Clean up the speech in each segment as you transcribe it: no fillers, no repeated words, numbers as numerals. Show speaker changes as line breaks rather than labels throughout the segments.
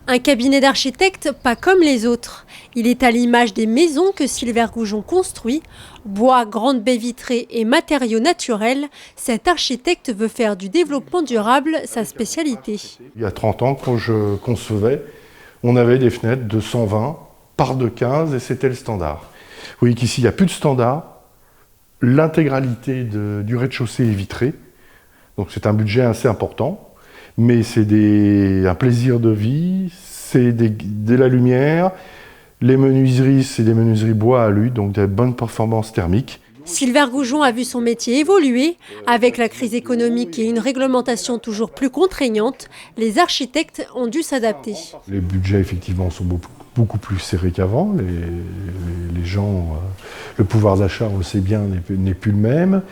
Un cabinet d'architecte pas comme les autres. Il est à l'image des maisons que Sylvain Goujon construit. Bois, grandes baies vitrées et matériaux naturels, cet architecte veut faire du développement durable sa spécialité.
Il y a 30 ans, quand je concevais, on avait des fenêtres de 120 par de 15 et c'était le standard. Vous voyez qu'ici, il n'y a plus de standard. L'intégralité du rez-de-chaussée est vitrée. Donc c'est un budget assez important. Mais c'est un plaisir de vie, c'est de la lumière. Les menuiseries, c'est des menuiseries bois alu, donc des bonnes performances thermiques.
Sylvain Goujon a vu son métier évoluer. Avec la crise économique et une réglementation toujours plus contraignante, les architectes ont dû s'adapter.
Les budgets, effectivement, sont beaucoup plus serrés qu'avant. Les gens, le pouvoir d'achat, on le sait bien, n'est plus le même.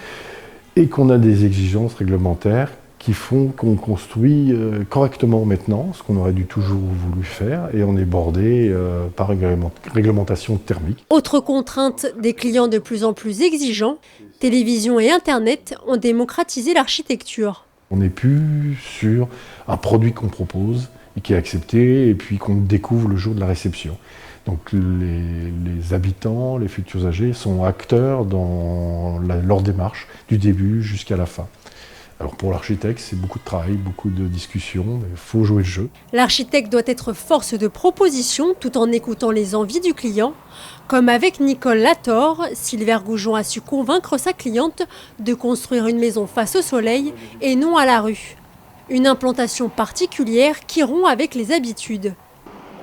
Et qu'on a des exigences réglementaires qui font qu'on construit correctement maintenant, ce qu'on aurait dû toujours voulu faire, et on est bordé par réglementation thermique.
Autre contrainte, des clients de plus en plus exigeants, télévision et Internet ont démocratisé l'architecture.
On n'est plus sur un produit qu'on propose et qui est accepté, et puis qu'on découvre le jour de la réception. Donc les habitants, les futurs âgés sont acteurs dans leur démarche, du début jusqu'à la fin. Alors pour l'architecte, c'est beaucoup de travail, beaucoup de discussions, mais il faut jouer le jeu.
L'architecte doit être force de proposition tout en écoutant les envies du client. Comme avec Nicole Lator, Sylvain Goujon a su convaincre sa cliente de construire une maison face au soleil et non à la rue. Une implantation particulière qui rompt avec les habitudes.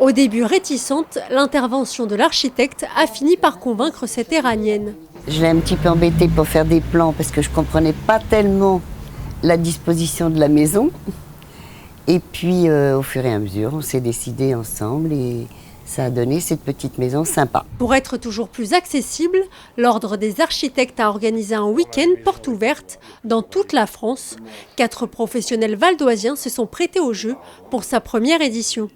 Au début réticente, l'intervention de l'architecte a fini par convaincre cette Iranienne.
Je l'ai un petit peu embêtée pour faire des plans parce que je ne comprenais pas tellement la disposition de la maison. Et puis, au fur et à mesure, on s'est décidé ensemble et ça a donné cette petite maison sympa.
Pour être toujours plus accessible, l'Ordre des architectes a organisé un week-end porte ouverte dans toute la France. 4 professionnels valdoisiens se sont prêtés au jeu pour sa première édition.